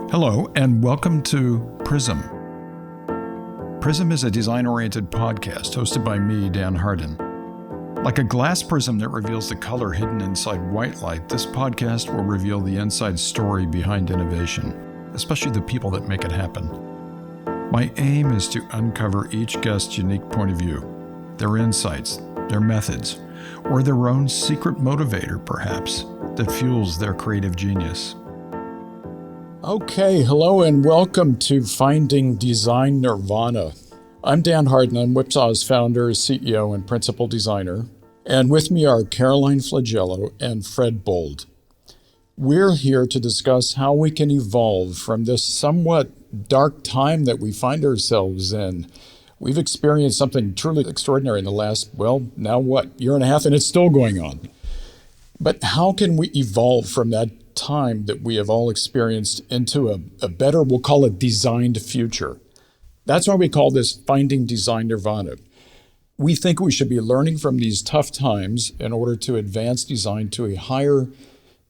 Hello, and welcome to Prism. Prism is a design-oriented podcast hosted by me, Dan Harden. Like a glass prism that reveals the color hidden inside white light, this podcast will reveal the inside story behind innovation, especially the people that make it happen. My aim is to uncover each guest's unique point of view, their insights, their methods, or their own secret motivator, perhaps, that fuels their creative genius. Okay, hello and welcome to Finding Design Nirvana. I'm Dan Harden. I'm Whipsaw's founder, CEO, and principal designer. And with me are Caroline Flagiello and Fred Bould. We're here to discuss how we can evolve from this somewhat dark time that we find ourselves in. We've experienced something truly extraordinary in the last, year and a half, and it's still going on. But how can we evolve from that time that we have all experienced into a better, we'll call it designed future? That's why we call this Finding Design Nirvana. We think we should be learning from these tough times in order to advance design to a higher,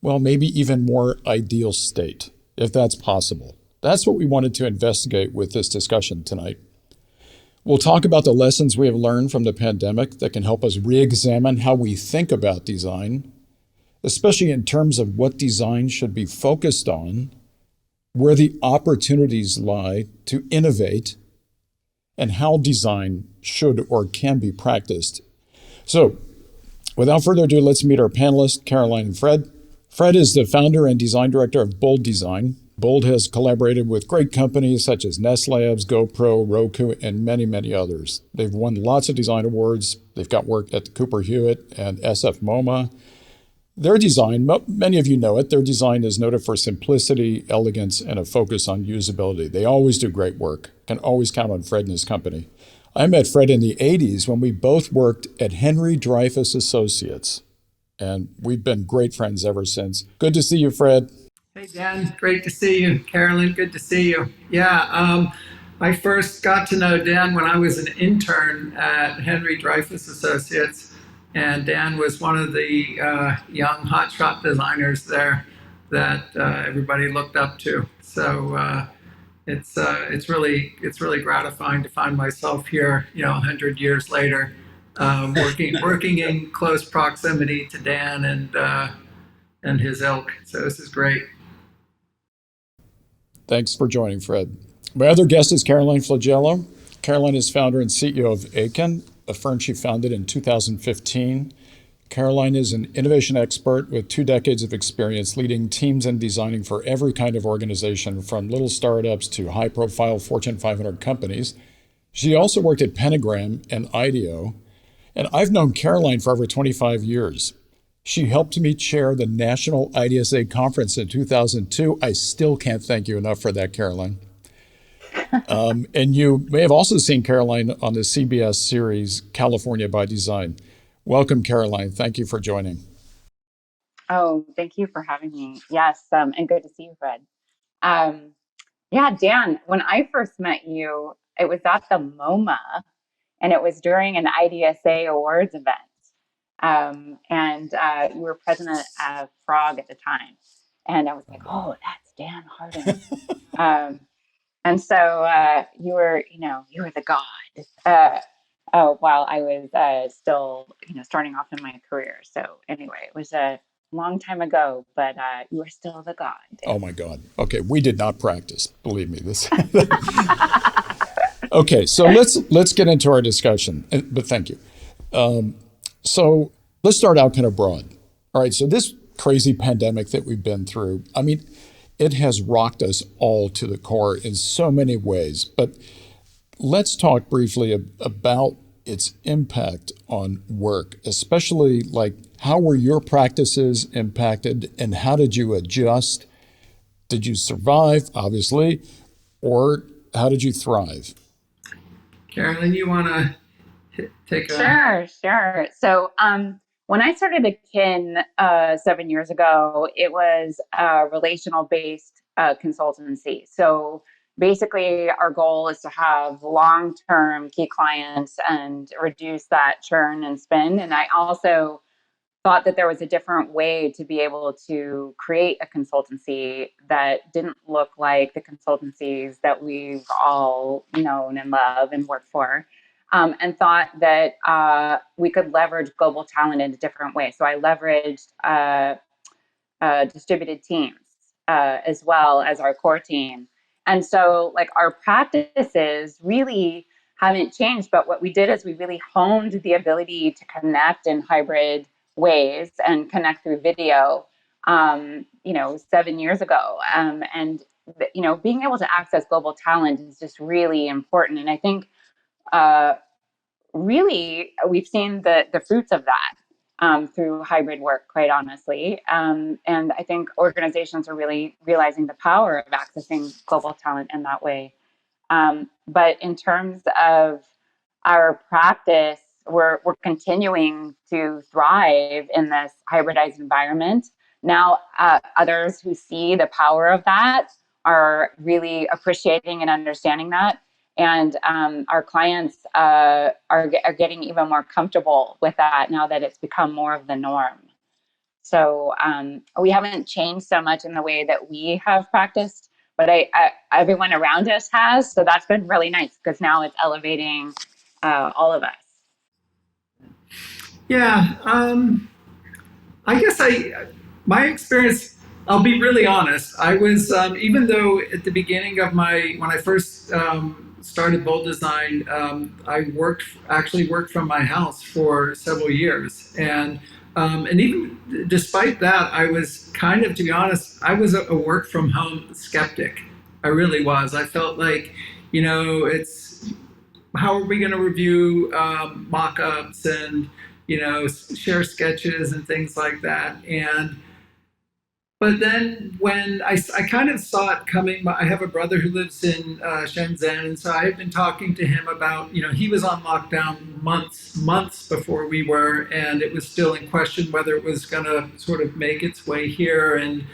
maybe even more ideal state, if that's possible. That's what we wanted to investigate with this discussion tonight. We'll talk about the lessons we have learned from the pandemic that can help us re-examine how we think about design, especially in terms of what design should be focused on, where the opportunities lie to innovate, and how design should or can be practiced. So, without further ado, let's meet our panelists, Caroline and Fred. Fred is the founder and design director of Bould Design. Bould has collaborated with great companies such as Nest Labs, GoPro, Roku, and many, many others. They've won lots of design awards. They've got work at the Cooper Hewitt and SF MoMA. Their design, many of you know it, their design is noted for simplicity, elegance, and a focus on usability. They always do great work. Can always count on Fred and his company. I met Fred in the 80s when we both worked at Henry Dreyfuss Associates, and we've been great friends ever since. Good to see you, Fred. Hey, Dan. Great to see you. Carolyn, good to see you. Yeah, I first got to know Dan when I was an intern at Henry Dreyfuss Associates. And Dan was one of the young hotshot designers there that everybody looked up to. So it's really gratifying to find myself here, 100 years later, working in close proximity to Dan and his ilk. So this is great. Thanks for joining, Fred. My other guest is Caroline Flagiello. Caroline is founder and CEO of Akin, a firm she founded in 2015. Caroline is an innovation expert with 2 decades of experience leading teams and designing for every kind of organization, from little startups to high-profile Fortune 500 companies. She also worked at Pentagram and IDEO, and I've known Caroline for over 25 years. She helped me chair the National IDSA conference in 2002. I still can't thank you enough for that, Caroline. And you may have also seen Caroline on the CBS series, California by Design. Welcome, Caroline. Thank you for joining. Oh, thank you for having me. Yes, and good to see you, Fred. Dan, when I first met you, it was at the MoMA, and it was during an IDSA awards event. And you were president of Frog at the time. And I was like, oh, that's Dan Harden. And so you were the god. While I was still, starting off in my career. So anyway, it was a long time ago, but you were still the god. Oh my God. Okay, we did not practice. Believe me, this. Okay, so let's get into our discussion. But thank you. So let's start out kind of broad. All right. So this crazy pandemic that we've been through, it has rocked us all to the core in so many ways. But let's talk briefly about its impact on work, especially like how were your practices impacted and how did you adjust? Did you survive, obviously, or how did you thrive? Carolyn, you want to take a... Sure. So when I started Akin 7 years ago, it was a relational-based consultancy. So basically, our goal is to have long-term key clients and reduce that churn and spend. And I also thought that there was a different way to be able to create a consultancy that didn't look like the consultancies that we've all known and love and worked for, and thought that we could leverage global talent in a different way. So I leveraged distributed teams as well as our core team. And so like our practices really haven't changed, but what we did is we really honed the ability to connect in hybrid ways and connect through video, 7 years ago. And being able to access global talent is just really important. And I think really we've seen the fruits of that through hybrid work, quite honestly. And I think organizations are really realizing the power of accessing global talent in that way. But in terms of our practice, we're continuing to thrive in this hybridized environment. Now, others who see the power of that are really appreciating and understanding that. And our clients are getting even more comfortable with that now that it's become more of the norm. So we haven't changed so much in the way that we have practiced, but everyone around us has. So that's been really nice because now it's elevating all of us. Yeah, I guess my experience, I'll be really honest. I was, even though at the beginning of when I first started Bould Design, I actually worked from my house for several years. And even despite that, I was kind of, to be honest, I was a work from home skeptic. I really was. I felt like, it's, how are we going to review mock-ups and, share sketches and things like that. But then when I kind of saw it coming, I have a brother who lives in Shenzhen, and so I had been talking to him about, he was on lockdown months before we were, and it was still in question whether it was going to sort of make its way here, and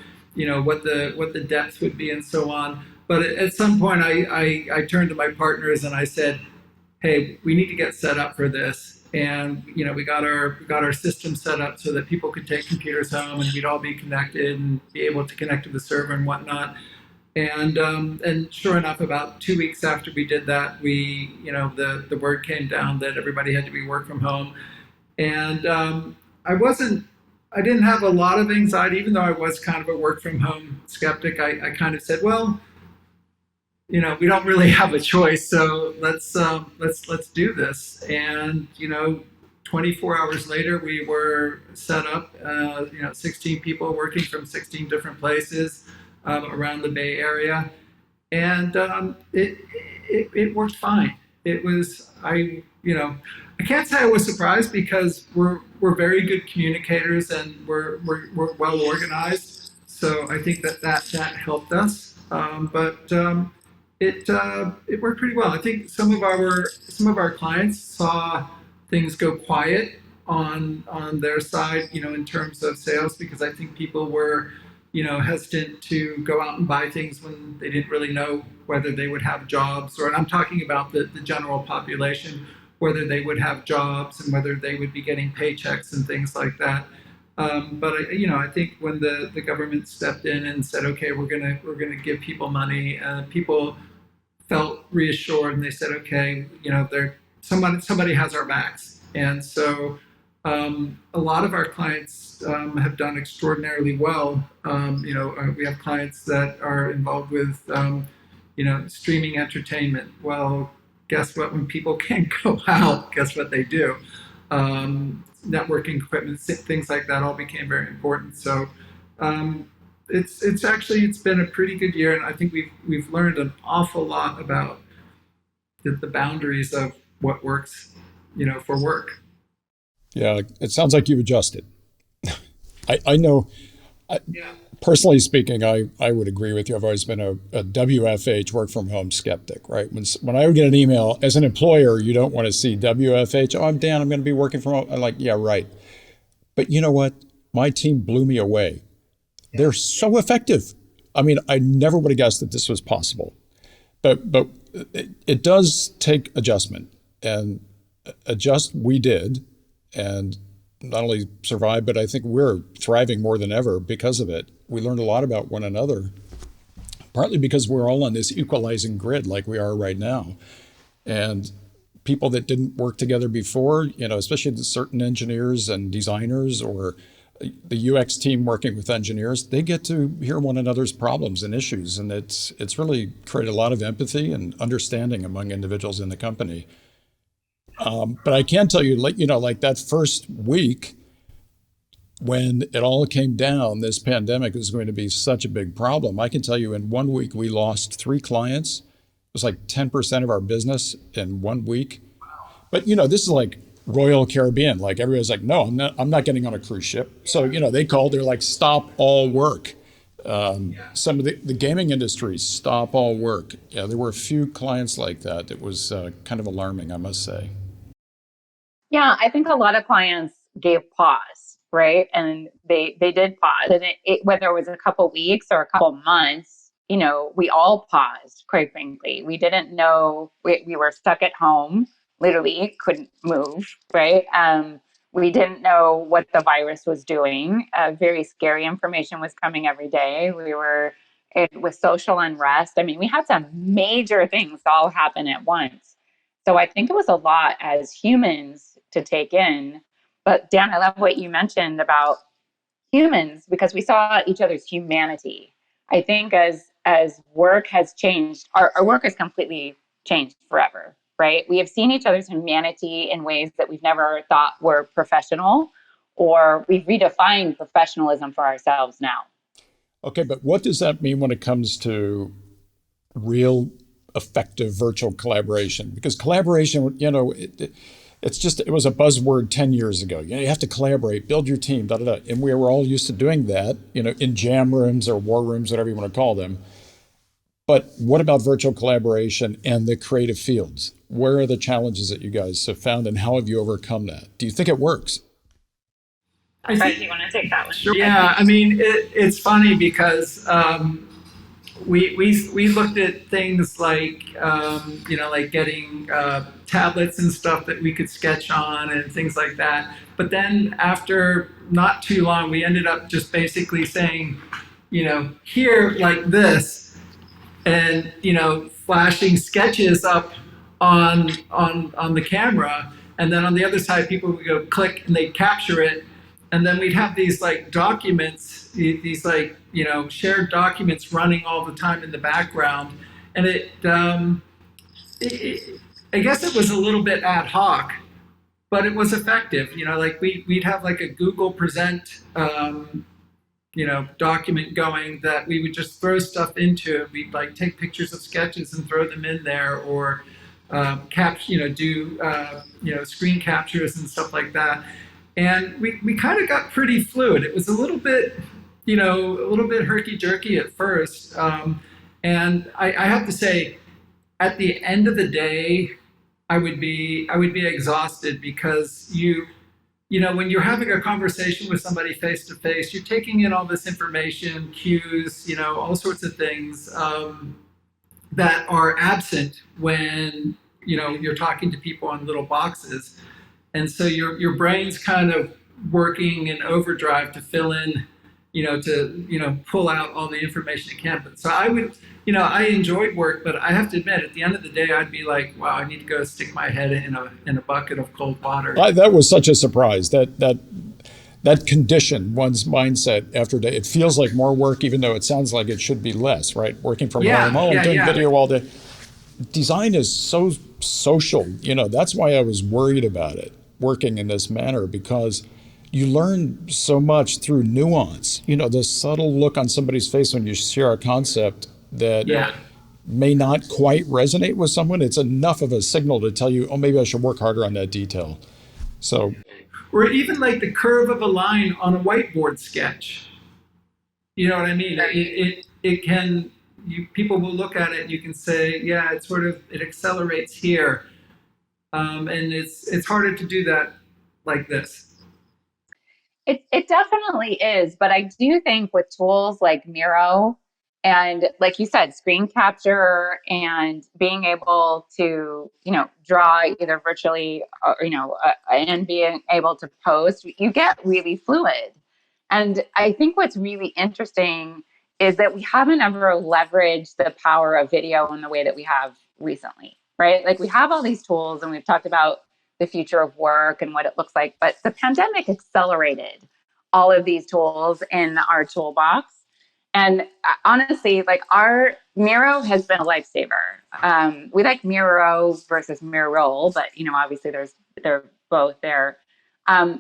what the depth would be and so on. But at some point, I turned to my partners and I said, hey, we need to get set up for this. And we got our system set up so that people could take computers home and we'd all be connected and be able to connect to the server and whatnot. And sure enough, about 2 weeks after we did that, the word came down that everybody had to be work from home. And I didn't have a lot of anxiety, even though I was kind of a work from home skeptic. I kind of said, well, we don't really have a choice, so let's do this. And 24 hours later, we were set up. 16 people working from 16 different places around the Bay Area, and it worked fine. It was I can't say I was surprised because we're very good communicators and we're well organized. So I think that helped us. It worked pretty well. I think some of our clients saw things go quiet on their side, in terms of sales, because I think people were, hesitant to go out and buy things when they didn't really know whether they would have jobs, or, and I'm talking about the general population, whether they would have jobs and whether they would be getting paychecks and things like that. But I think when the government stepped in and said, okay, we're gonna give people money, people felt reassured and they said, okay, somebody has our backs. And so a lot of our clients have done extraordinarily well. We have clients that are involved with streaming entertainment. Well, guess what? When people can't go out, guess what they do? Networking equipment, things like that all became very important. So it's been a pretty good year, and I think we've learned an awful lot about the boundaries of what works, for work. Yeah, it sounds like you've adjusted. I know. Yeah. Personally speaking, I would agree with you. I've always been a WFH, work from home skeptic, right? When I would get an email, as an employer, you don't want to see WFH. Oh, I'm Dan, I'm going to be working from home. I'm like, yeah, right. But you know what? My team blew me away. They're so effective. I mean, I never would have guessed that this was possible. But it does take adjustment, and adjust we did. And not only survived, but I think we're thriving more than ever because of it. We learned a lot about one another, partly because we're all on this equalizing grid like we are right now. And people that didn't work together before, especially certain engineers and designers or the UX team working with engineers, they get to hear one another's problems and issues. And it's really created a lot of empathy and understanding among individuals in the company. But I can tell you, like that first week when it all came down, this pandemic is going to be such a big problem. I can tell you in 1 week, we lost 3 clients. It was like 10% of our business in 1 week. But, this is like Royal Caribbean. Like everybody's like, no, I'm not getting on a cruise ship. So, they called, they're like, stop all work. Some of the gaming industry, stop all work. Yeah, there were a few clients like that. It was kind of alarming, I must say. Yeah, I think a lot of clients gave pause, right? And they did pause. And whether it was a couple weeks or a couple months, we all paused, quite frankly. We didn't know, we were stuck at home, literally couldn't move, right? We didn't know what the virus was doing. Very scary information was coming every day. It was social unrest. I mean, we had some major things all happen at once. So I think it was a lot as humans to take in. But Dan, I love what you mentioned about humans, because we saw each other's humanity. I think as work has changed, our work has completely changed forever, right? We have seen each other's humanity in ways that we've never thought were professional, or we've redefined professionalism for ourselves now. Okay, but what does that mean when it comes to real effective virtual collaboration? Because collaboration, it was a buzzword 10 years ago. You have to collaborate, build your team, da, da, da. And we were all used to doing that, in jam rooms or war rooms, whatever you want to call them. But what about virtual collaboration and the creative fields? Where are the challenges that you guys have found, and how have you overcome that? Do you think it works? I think, do you want to take that one? Sure. Yeah, I mean, it's funny because we looked at things like like getting tablets and stuff that we could sketch on and things like that. But then after not too long, we ended up just basically saying, here like this, and flashing sketches up on the camera, and then on the other side, people would go click and they'd capture it. And then we'd have these like documents, these like, shared documents running all the time in the background. And I guess it was a little bit ad hoc, but it was effective. Like we'd have like a Google Present, document going that we would just throw stuff into. We'd like take pictures of sketches and throw them in there, or do screen captures and stuff like that. And we kind of got pretty fluid. It was a little bit herky-jerky at first. And I have to say, at the end of the day, I would be exhausted, because when you're having a conversation with somebody face to face, you're taking in all this information, cues, all sorts of things that are absent when you're talking to people on little boxes. And so your brain's kind of working in overdrive to fill in, to pull out all the information it can. But so I would, I enjoyed work, but I have to admit, at the end of the day, I'd be like, wow, I need to go stick my head in a bucket of cold water. That was such a surprise. That conditioned one's mindset after a day. It feels like more work, even though it sounds like it should be less, right? Working from home, doing video all day. Design is so social. That's why I was worried about it, working in this manner, because you learn so much through nuance. The subtle look on somebody's face when you share a concept that may not quite resonate with someone. It's enough of a signal to tell you, oh, maybe I should work harder on that detail. So, or even like the curve of a line on a whiteboard sketch. You know what I mean? It can. People will look at it and you can say, yeah, it accelerates here. And it's harder to do that like this. It definitely is, but I do think with tools like Miro And like you said, screen capture and being able to, draw either virtually or, and being able to post, you get really fluid. And I think what's really interesting is that we haven't ever leveraged the power of video in the way that we have recently, right? Like we have all these tools and we've talked about the future of work and what it looks like, but the pandemic accelerated all of these tools in our toolbox. And honestly, like our Miro has been a lifesaver. We like Miro versus Miro, but obviously they're both there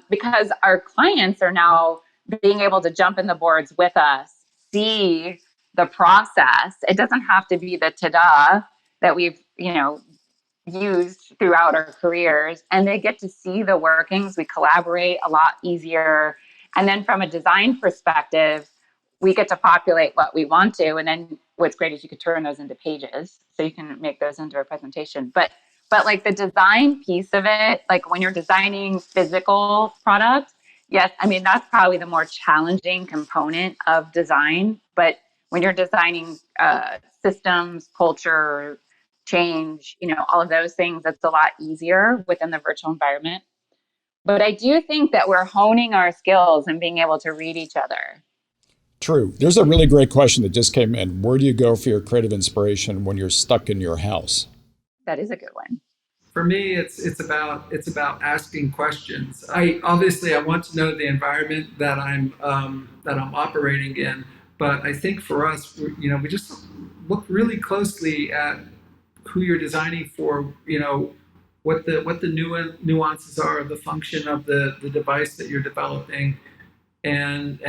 because our clients are now being able to jump in the boards with us, see the process. It doesn't have to be the ta-da that we've used throughout our careers, and they get to see the workings. We collaborate a lot easier, and then from a design perspective, we get to populate what we want to. And then what's great is you could turn those into pages, so you can make those into a presentation. But like the design piece of it, like when you're designing physical products, yes, I mean that's probably the more challenging component of design. But when you're designing systems, culture, change, all of those things, it's a lot easier within the virtual environment. But I do think that we're honing our skills and being able to read each other. True. There's a really great question that just came in. Where do you go for your creative inspiration when you're stuck in your house? That is a good one. For me, it's about asking questions. I want to know the environment that I'm operating in, but I think for us, we just look really closely at who you're designing for. What the nuances are of the function of the device that you're developing, and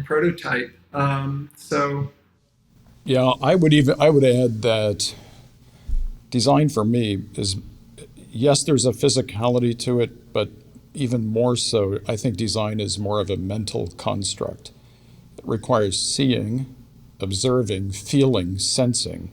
prototype. So Yeah, I would add that design for me is, yes, there's a physicality to it, but even more so, I think design is more of a mental construct. It requires seeing, observing, feeling, sensing,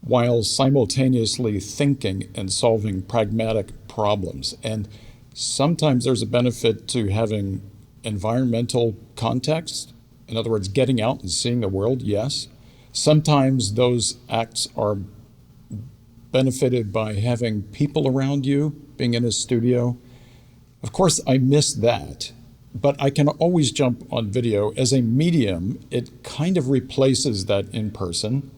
while simultaneously thinking and solving pragmatic problems. And sometimes there's a benefit to having environmental context. In other words, getting out and seeing the world, yes. Sometimes those acts are benefited by having people around you, being in a studio. Of course, I miss that, but I can always jump on video. As a medium, it kind of replaces that in person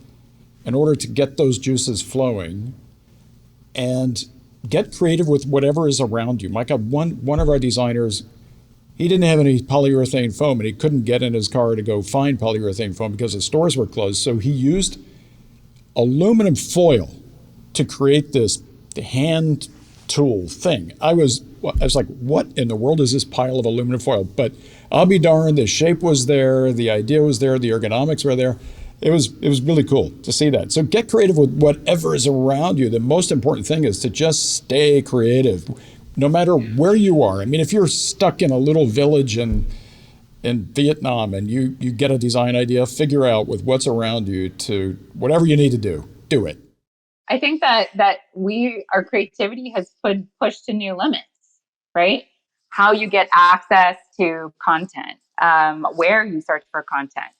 in order to get those juices flowing and get creative with whatever is around you. Mike, one of our designers, he didn't have any polyurethane foam and he couldn't get in his car to go find polyurethane foam because the stores were closed. So he used aluminum foil to create this hand tool thing. I was like, what in the world is this pile of aluminum foil? But I'll be darned, the shape was there, the idea was there, the ergonomics were there. It was really cool to see that. So get creative with whatever is around you. The most important thing is to just stay creative, no matter where you are. I mean, if you're stuck in a little village in Vietnam and you get a design idea, figure out with what's around you to whatever you need to do it. I think that our creativity has pushed to new limits, right? How you get access to content, where you search for content.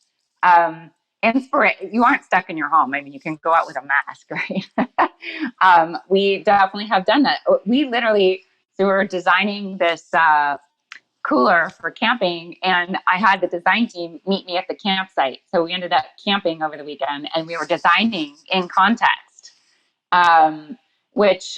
You aren't stuck in your home. I mean, you can go out with a mask, right? We definitely have done that. We were designing this cooler for camping, and I had the design team meet me at the campsite. So we ended up camping over the weekend, and we were designing in context, which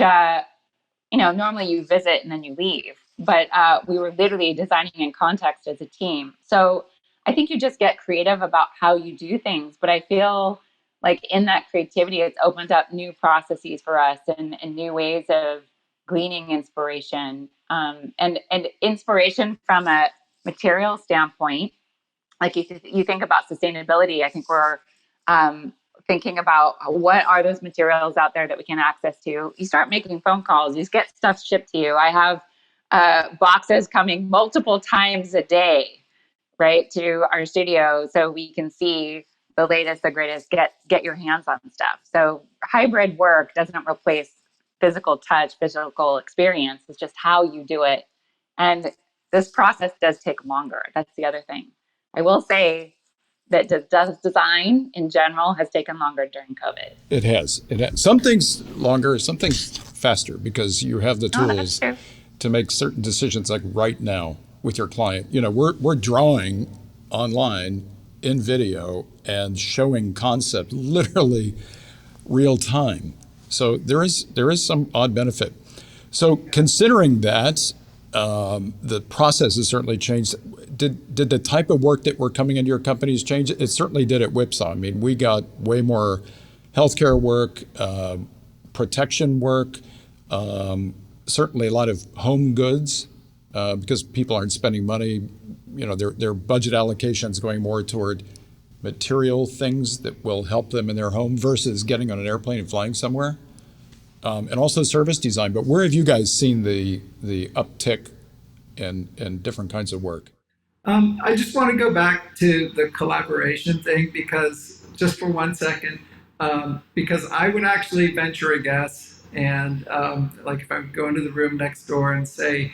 normally you visit and then you leave, but we were literally designing in context as a team. So I think you just get creative about how you do things, but I feel like in that creativity, it's opened up new processes for us and new ways of gleaning inspiration, and inspiration from a material standpoint. Like you think about sustainability, I think we're thinking about what are those materials out there that we can access to. You start making phone calls, you get stuff shipped to you. I have boxes coming multiple times a day, right, to our studio, so we can see the latest, the greatest, get your hands on stuff. So hybrid work doesn't replace physical touch, physical experience. It's just how you do it. And this process does take longer. That's the other thing. I will say that does design in general has taken longer during COVID. It has. It has. Some things longer, some things faster, because you have the tools to make certain decisions, like right now with your client. You know, we're drawing online in video and showing concept literally real time. So there is some odd benefit. So considering that, the process has certainly changed. Did the type of work that were coming into your companies change? It certainly did at Whipsaw. I mean, we got way more healthcare work, protection work, certainly a lot of home goods, because people aren't spending money. You know, their budget allocations going more toward material things that will help them in their home versus getting on an airplane and flying somewhere. And also service design. But where have you guys seen the uptick in different kinds of work? I just want to go back to the collaboration thing, because just for 1 second, because I would actually venture a guess, and like if I would go into the room next door and say,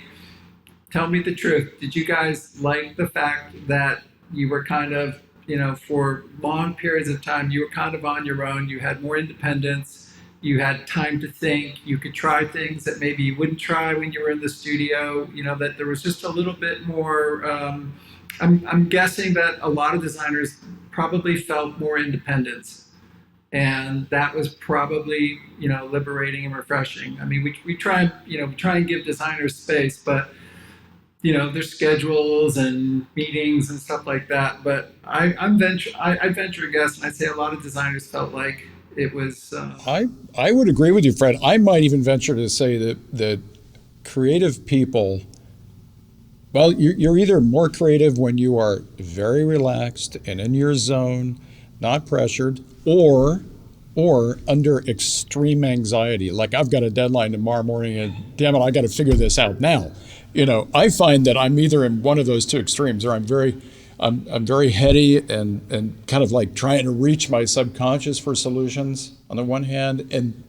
tell me the truth, did you guys like the fact that you were kind of, you know, for long periods of time, you were kind of on your own, you had more independence, you had time to think, you could try things that maybe you wouldn't try when you were in the studio, you know, that there was just a little bit more, I'm guessing that a lot of designers probably felt more independence. And that was probably, you know, liberating and refreshing. I mean, we try, you know, we try and give designers space, but, you know, there's schedules and meetings and stuff like that. But I'd venture a guess, and I'd say a lot of designers felt like it was. I would agree with you, Fred. I might even venture to say that creative people, well, you're either more creative when you are very relaxed and in your zone, not pressured, or under extreme anxiety. Like, I've got a deadline tomorrow morning and damn it, I got to figure this out now. You know, I find that I'm either in one of those two extremes, or I'm very heady and kind of like trying to reach my subconscious for solutions on the one hand. And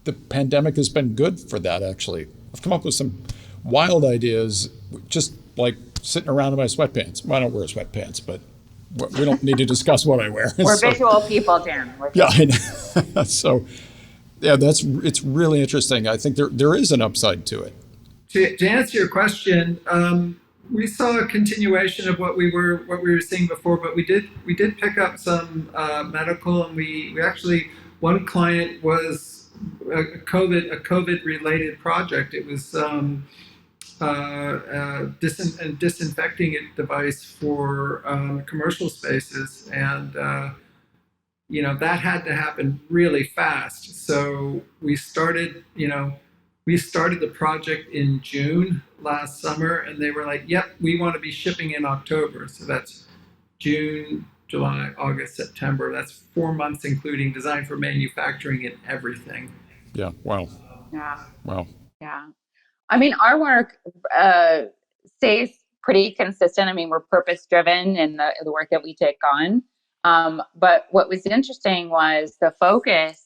the pandemic has been good for that, actually. I've come up with some wild ideas, just like sitting around in my sweatpants. Well, I don't wear sweatpants, but we don't need to discuss what I wear. We're visual people, Dan. Yeah, I know. So, yeah, it's really interesting. I think there is an upside to it. To answer your question, we saw a continuation of what we were seeing before, but we did pick up some medical, and we actually, one client was a COVID related project. It was a disinfecting device for commercial spaces, and you know, that had to happen really fast. So we started the project in June last summer, and they were like, yep, we want to be shipping in October. So that's June, July, August, September. That's 4 months, including design for manufacturing and everything. Yeah. Wow. Yeah. Wow. Yeah. I mean, our work stays pretty consistent. I mean, we're purpose driven in the work that we take on. But what was interesting was the focus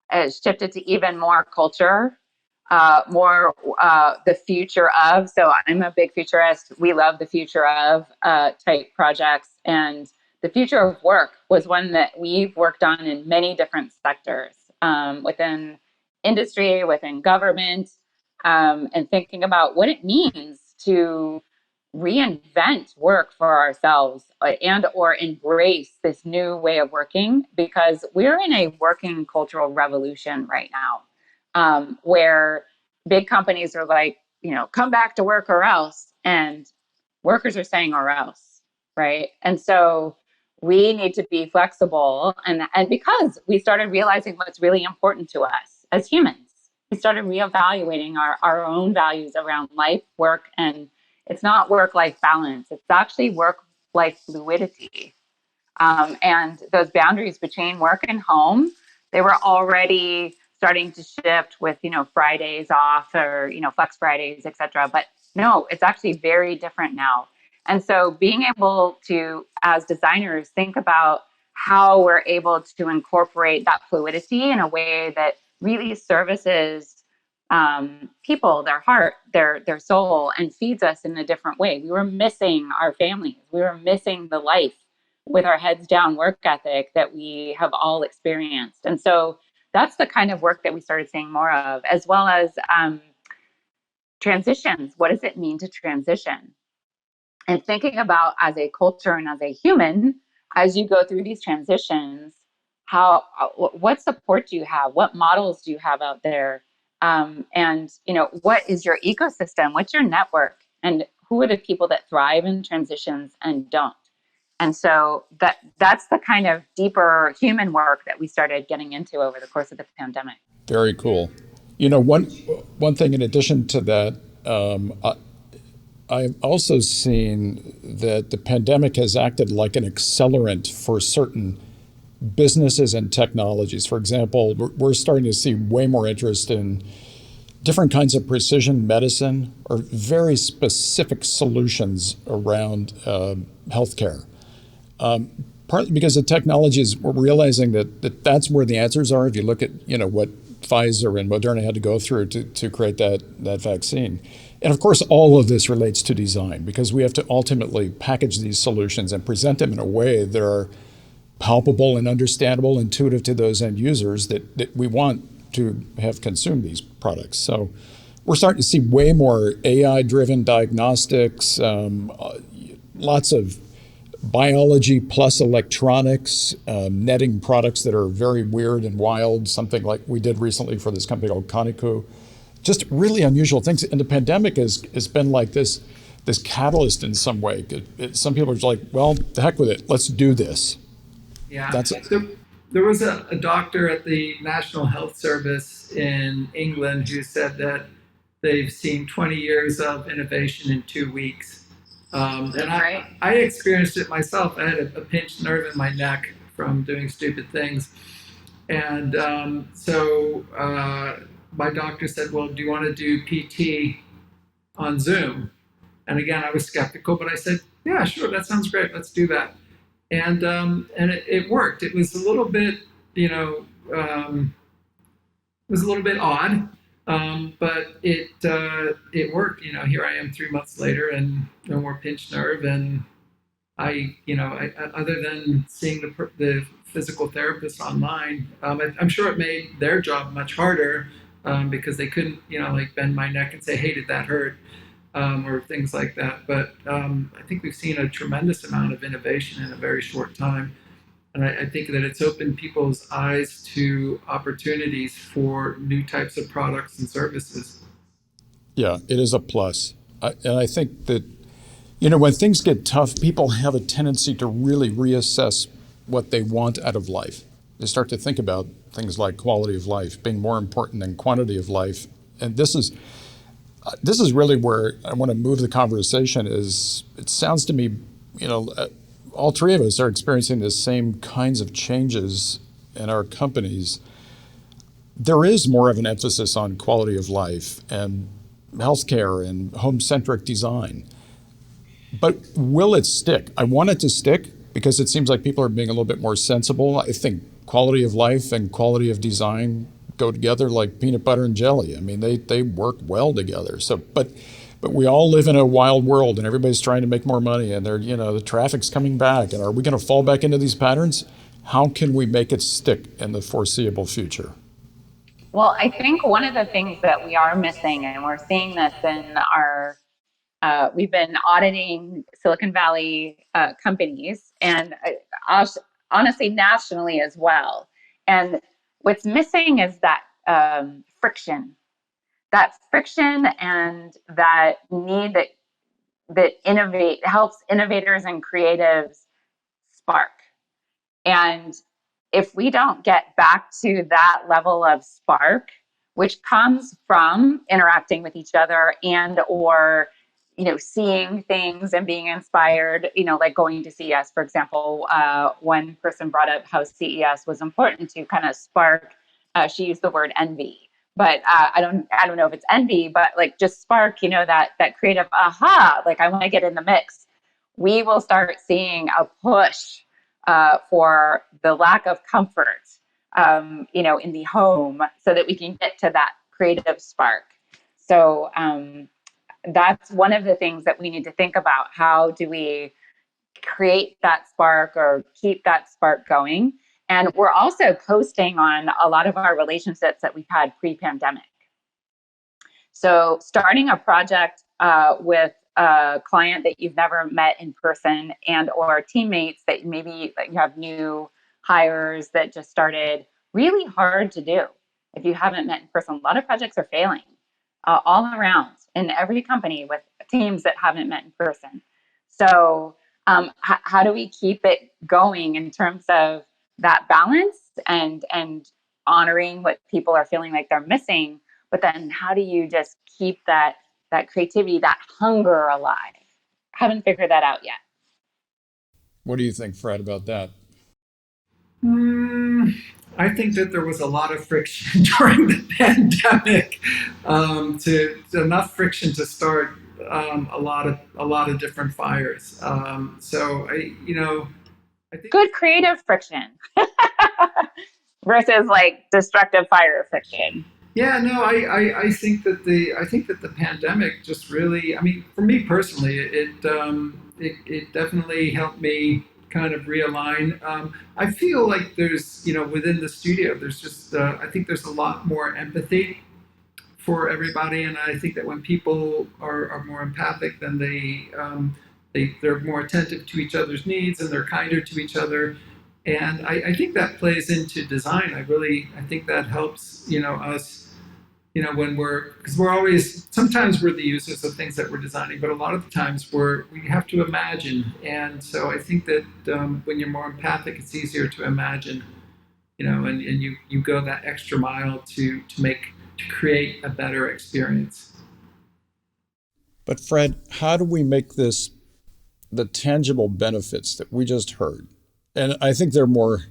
has shifted to even more culture, more the future of. So I'm a big futurist. We love the future of type projects. And the future of work was one that we've worked on in many different sectors, within industry, within government, and thinking about what it means to reinvent work for ourselves and or embrace this new way of working, because we're in a working cultural revolution right now, where big companies are like, you know, come back to work or else, and workers are saying or else, right? And so we need to be flexible, and because we started realizing what's really important to us as humans, we started reevaluating our own values around life, work, and it's not work-life balance. It's actually work-life fluidity. And those boundaries between work and home, they were already starting to shift with, you know, Fridays off, or, you know, flex Fridays, et cetera. But no, it's actually very different now. And so being able to, as designers, think about how we're able to incorporate that fluidity in a way that really services people, their heart, their soul, and feeds us in a different way. We were missing our families. We were missing the life with our heads down work ethic that we have all experienced. And so that's the kind of work that we started seeing more of, as well as transitions. What does it mean to transition? And thinking about as a culture and as a human, as you go through these transitions, how what support do you have? What models do you have out there? And what is your ecosystem? What's your network? And who are the people that thrive in transitions and don't? And so that's the kind of deeper human work that we started getting into over the course of the pandemic. Very cool. One thing in addition to that, I've also seen that the pandemic has acted like an accelerant for certain businesses and technologies. For example, we're starting to see way more interest in different kinds of precision medicine or very specific solutions around healthcare. Partly because the technologies, we're realizing that that's where the answers are. If you look at what Pfizer and Moderna had to go through to create that vaccine. And of course, all of this relates to design because we have to ultimately package these solutions and present them in a way that are palpable and understandable, intuitive to those end users that we want to have consumed these products. So we're starting to see way more AI-driven diagnostics, lots of biology plus electronics, netting products that are very weird and wild, something like we did recently for this company called Koniku. Just really unusual things. And the pandemic has been like this catalyst in some way. Some people are just like, well, the heck with it, let's do this. Yeah. There was a doctor at the National Health Service in England who said that they've seen 20 years of innovation in 2 weeks. And I experienced it myself. I had a pinched nerve in my neck from doing stupid things. And so my doctor said, well, do you want to do PT on Zoom? And again, I was skeptical, but I said, yeah, sure, that sounds great. Let's do that. And it worked. It was a little bit, it was a little bit odd. But it worked. Here I am 3 months later and no more pinched nerve. And I other than seeing the physical therapist online, I'm sure it made their job much harder because they couldn't, like bend my neck and say, hey, did that hurt? Or things like that. But I think we've seen a tremendous amount of innovation in a very short time. And I think that it's opened people's eyes to opportunities for new types of products and services. Yeah, it is a plus. And I think that, when things get tough, people have a tendency to really reassess what they want out of life. They start to think about things like quality of life being more important than quantity of life. And this is really where I want to move the conversation is, it sounds to me, all three of us are experiencing the same kinds of changes in our companies. There is more of an emphasis on quality of life and healthcare and home-centric design. But will it stick? I want it to stick because it seems like people are being a little bit more sensible. I think quality of life and quality of design go together like peanut butter and jelly. I mean, they work well together. So, but we all live in a wild world and everybody's trying to make more money and the traffic's coming back. And are we going to fall back into these patterns? How can we make it stick in the foreseeable future? Well, I think one of the things that we are missing, and we're seeing this in our, we've been auditing Silicon Valley companies and honestly nationally as well. And what's missing is that friction and that need that innovate helps innovators and creatives spark. And if we don't get back to that level of spark, which comes from interacting with each other and or seeing things and being inspired, like going to CES, for example. One person brought up how CES was important to kind of spark. She used the word envy, but I don't know if it's envy, but like just spark, that creative aha, like I want to get in the mix. We will start seeing a push for the lack of comfort, in the home, so that we can get to that creative spark. So that's one of the things that we need to think about. How do we create that spark or keep that spark going. And we're also coasting on a lot of our relationships that we've had pre-pandemic. So starting a project with a client that you've never met in person, and or teammates that maybe you have new hires that just started, really hard to do if you haven't met in person. A lot of projects are failing all around in every company with teams that haven't met in person. So how do we keep it going in terms of that balance and honoring what people are feeling like they're missing, but then how do you just keep that creativity, that hunger alive? Haven't figured that out yet. What do you think, Fred, about that? I think that there was a lot of friction during the pandemic, to enough friction to start a lot of different fires. So I think Good creative friction versus like destructive fire friction. yeah, no, I think that the pandemic just really, I mean, for me personally, it definitely helped me kind of realign. I feel like there's, within the studio, there's just, I think there's a lot more empathy for everybody, and I think that when people are more empathic, then they're more attentive to each other's needs and they're kinder to each other. And I think that plays into design. I think that helps, us, when because we're always, sometimes we're the users of things that we're designing, but a lot of the times we have to imagine. And so I think that when you're more empathic, it's easier to imagine, and you go that extra mile to create a better experience. But Fred, how do we make this the tangible benefits that we just heard? And I think they're more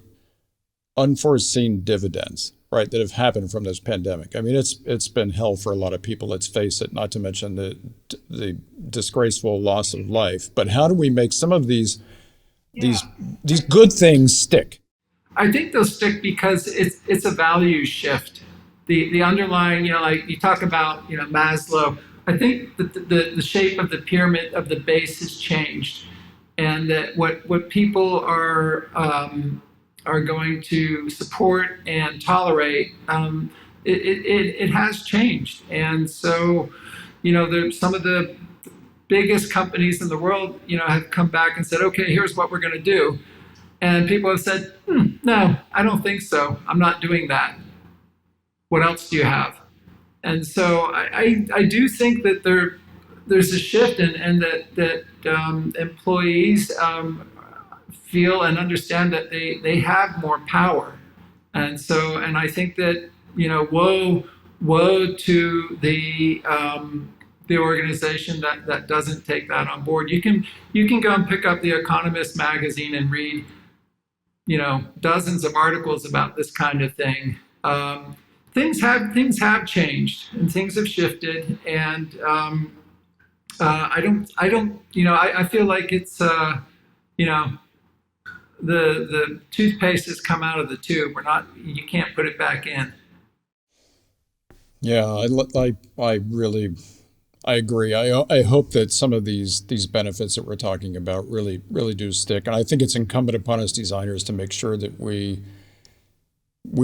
unforeseen dividends, right, that have happened from this pandemic. I mean, it's been hell for a lot of people, let's face it, not to mention the disgraceful loss of life. But how do we make some of these good things stick? I think they'll stick because it's a value shift. The underlying, like you talk about, Maslow. I think that the shape of the pyramid of the base has changed, and that what people are going to support and tolerate, it has changed. And so, some of the biggest companies in the world, have come back and said, okay, here's what we're going to do. And people have said, no, I don't think so. I'm not doing that. What else do you have? And so I do think that there's a shift, and that employees feel and understand that they have more power. And so, and I think that, woe to the organization that doesn't take that on board. You can go and pick up the Economist magazine and read, dozens of articles about this kind of thing. Things have changed and things have shifted, and I feel like it's the toothpaste has come out of the tube. You can't put it back in. Yeah, I really agree. I hope that some of these benefits that we're talking about really do stick, and I think it's incumbent upon us designers to make sure that we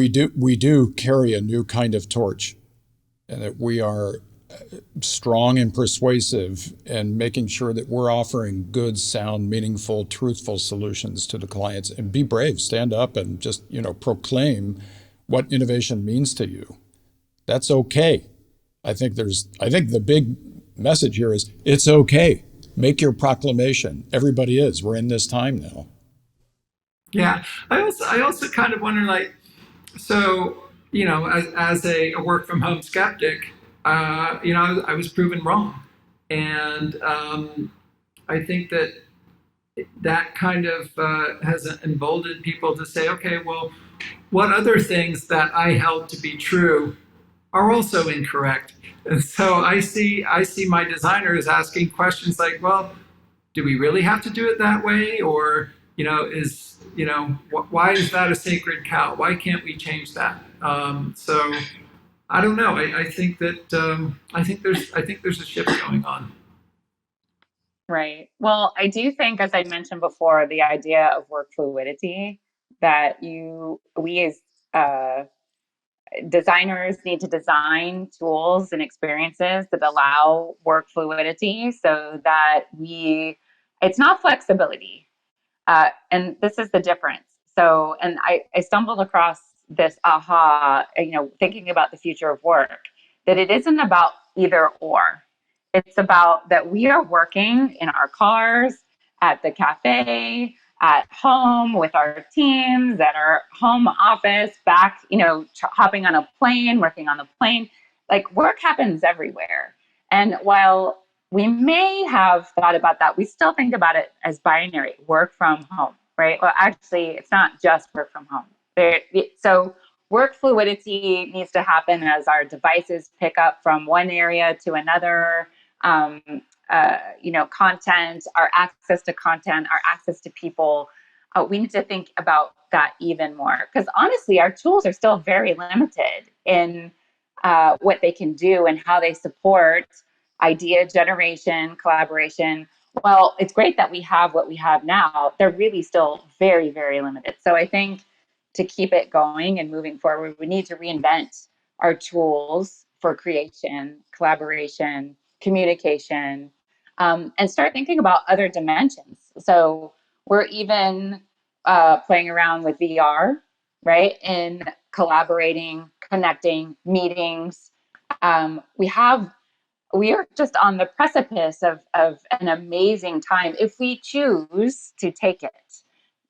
do carry a new kind of torch, and that we are strong and persuasive, and making sure that we're offering good, sound, meaningful, truthful solutions to the clients. And be brave, stand up, and just proclaim what innovation means to you. That's okay. I think the big message here is it's okay. Make your proclamation. Everybody is. We're in this time now. Yeah, I also kind of wonder, like, so as a work from home skeptic, I was proven wrong, and I think that kind of has emboldened people to say, okay, well, what other things that I held to be true are also incorrect? And so I see my designers asking questions like, well, do we really have to do it that way? Or, why is that a sacred cow? Why can't we change that? So I don't know. I think that I think there's a shift going on. Right. Well, I do think, as I mentioned before, the idea of work fluidity that we as uh, designers need to design tools and experiences that allow work fluidity so that it's not flexibility. And this is the difference. So, and I stumbled across this aha, thinking about the future of work, that it isn't about either or. It's about that we are working in our cars, at the cafe, at home with our teams, at our home office, back, hopping on a plane, working on the plane. Like work happens everywhere. And while we may have thought about that, we still think about it as binary, work from home, right? Well, actually, it's not just work from home. So work fluidity needs to happen as our devices pick up from one area to another. Um, Content, our access to content, our access to people. We need to think about that even more because honestly, our tools are still very limited in what they can do and how they support idea generation, collaboration. Well, it's great that we have what we have now. They're really still very, very limited. So I think to keep it going and moving forward, we need to reinvent our tools for creation, collaboration, communication, and start thinking about other dimensions. So we're even playing around with VR, right? In collaborating, connecting, meetings. We are just on the precipice of an amazing time if we choose to take it.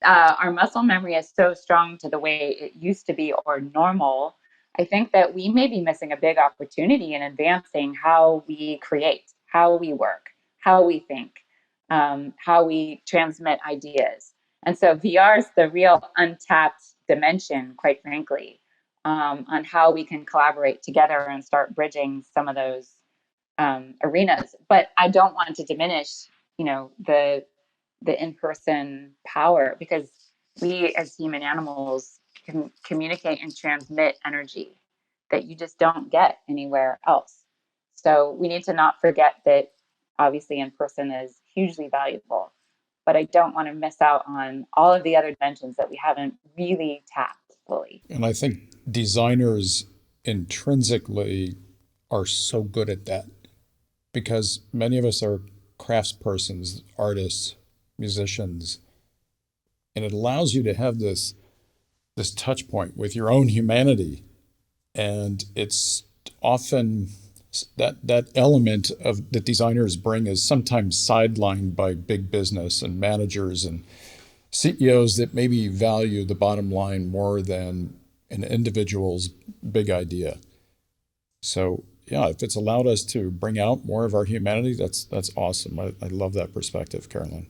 Our muscle memory is so strong to the way it used to be or normal. I think that we may be missing a big opportunity in advancing how we create, how we work, how we think, how we transmit ideas. And so VR is the real untapped dimension, quite frankly, on how we can collaborate together and start bridging some of those arenas. But I don't want to diminish, the in-person power because we as human animals can communicate and transmit energy that you just don't get anywhere else. So we need to not forget that obviously in person is hugely valuable, but I don't want to miss out on all of the other dimensions that we haven't really tapped fully. And I think designers intrinsically are so good at that because many of us are craftspersons, artists, musicians, and it allows you to have this touch point with your own humanity. And it's often that element of that designers bring is sometimes sidelined by big business and managers and CEOs that maybe value the bottom line more than an individual's big idea. So yeah, if it's allowed us to bring out more of our humanity, that's awesome. I love that perspective, Carolyn.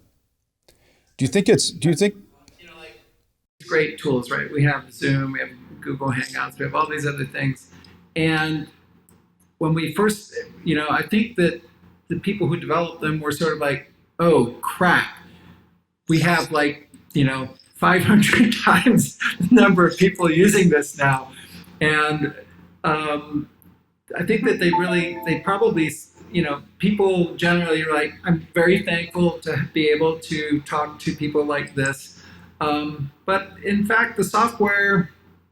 Do you think Great tools, right? We have Zoom, we have Google Hangouts, we have all these other things. And when we first, I think that the people who developed them were sort of like, oh, crap. We have 500 times the number of people using this now. And I think that they probably, people generally are like, I'm very thankful to be able to talk to people like this. But in fact, the software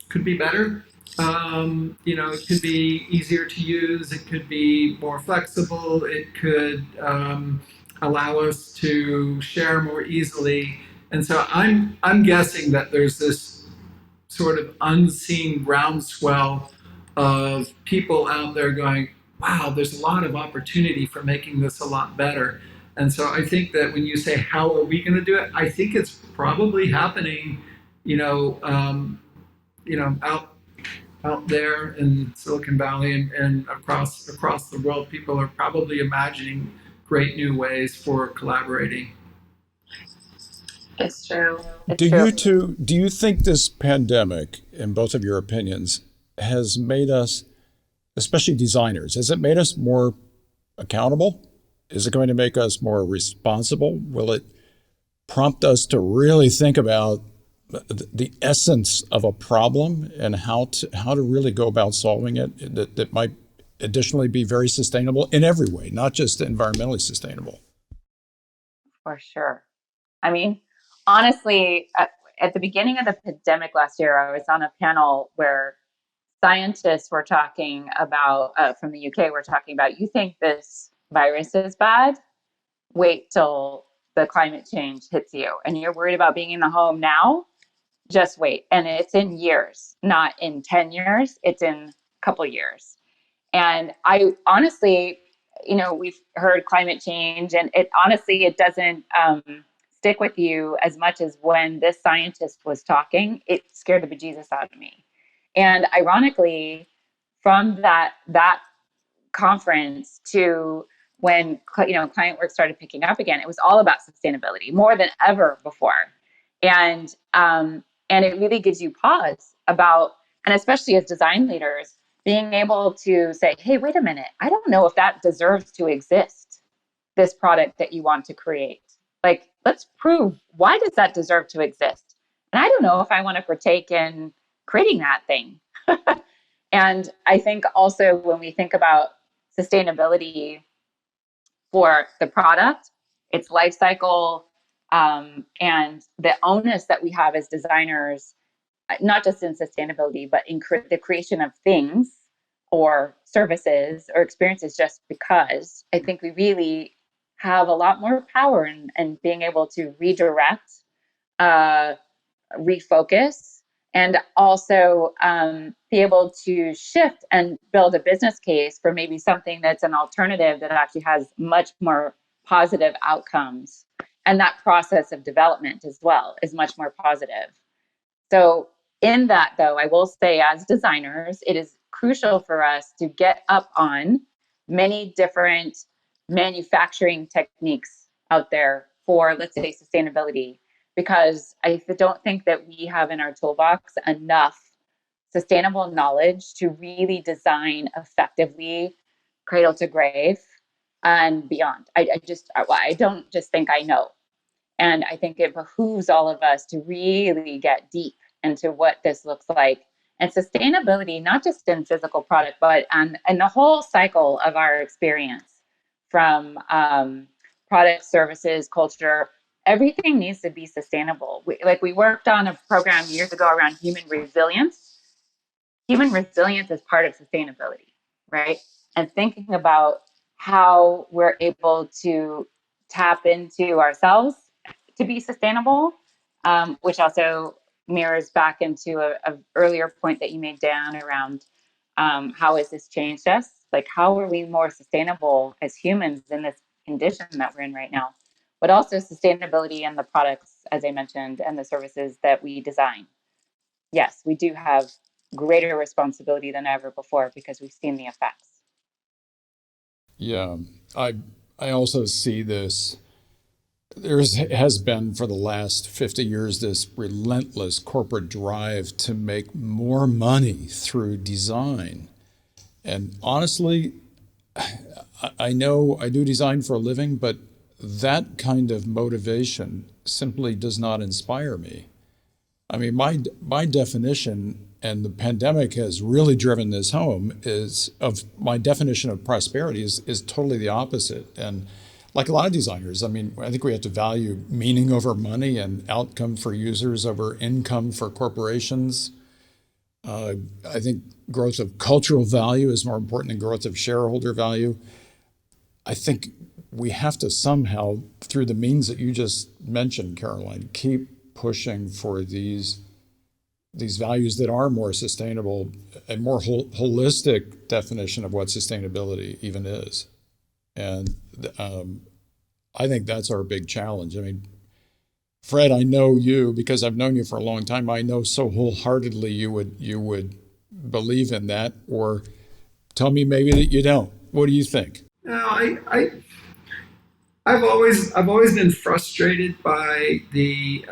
could be better. It could be easier to use. It could be more flexible. It could allow us to share more easily. And so I'm guessing that there's this sort of unseen groundswell of people out there going, wow, there's a lot of opportunity for making this a lot better. And so I think that when you say, how are we going to do it? I think it's probably happening, out there in Silicon Valley and across the world. People are probably imagining great new ways for collaborating. It's true. Do you think this pandemic, in both of your opinions, has made us, especially designers, has it made us more accountable? Is it going to make us more responsible? Will it prompt us to really think about the essence of a problem and how to really go about solving it that might additionally be very sustainable in every way, not just environmentally sustainable? For sure. I mean, honestly, at the beginning of the pandemic last year, I was on a panel where scientists were talking about, from the UK, were talking about, you think this virus is bad? Wait till the climate change hits you. And you're worried about being in the home now? Just wait. And it's in years, not in 10 years, it's in a couple years. And I honestly, we've heard climate change, and it doesn't stick with you as much as when this scientist was talking. It scared the bejesus out of me. And ironically, from that conference to when client work started picking up again, it was all about sustainability more than ever before. And it really gives you pause about, and especially as design leaders, being able to say, hey, wait a minute, I don't know if that deserves to exist, this product that you want to create. Like, let's prove, why does that deserve to exist? And I don't know if I want to partake in creating that thing. And I think also when we think about sustainability for the product, its life cycle, and the onus that we have as designers, not just in sustainability, but in the creation of things or services or experiences, just because I think we really have a lot more power in being able to redirect, refocus, and also be able to shift and build a business case for maybe something that's an alternative that actually has much more positive outcomes. And that process of development as well is much more positive. So in that, though, I will say as designers, it is crucial for us to get up on many different manufacturing techniques out there for, let's say, sustainability, because I don't think that we have in our toolbox enough sustainable knowledge to really design effectively cradle to grave and beyond. I don't just think I know. And I think it behooves all of us to really get deep into what this looks like. And sustainability, not just in physical product, but and the whole cycle of our experience, from product, services, culture, everything needs to be sustainable. We worked on a program years ago around human resilience. Human resilience is part of sustainability, right? And thinking about how we're able to tap into ourselves to be sustainable, which also mirrors back into a earlier point that you made, Dan, around how has this changed us? Like, how are we more sustainable as humans in this condition that we're in right now? But also sustainability in the products, as I mentioned, and the services that we design. Yes, we do have greater responsibility than ever before because we've seen the effects. Yeah, I also see this. Has been for the last 50 years this relentless corporate drive to make more money through design. And honestly, I know I do design for a living, but that kind of motivation simply does not inspire me. I mean, my definition, and the pandemic has really driven this home, is of my definition of prosperity is totally the opposite. And like a lot of designers, I mean, I think we have to value meaning over money and outcome for users over income for corporations. I think growth of cultural value is more important than growth of shareholder value. I think we have to somehow, through the means that you just mentioned, Caroline, keep pushing for these values that are more sustainable, a more holistic definition of what sustainability even is. And I think that's our big challenge. I mean, Fred, I know you because I've known you for a long time. I know so wholeheartedly you would believe in that, or tell me maybe that you don't. What do you think? No, I've always been frustrated by the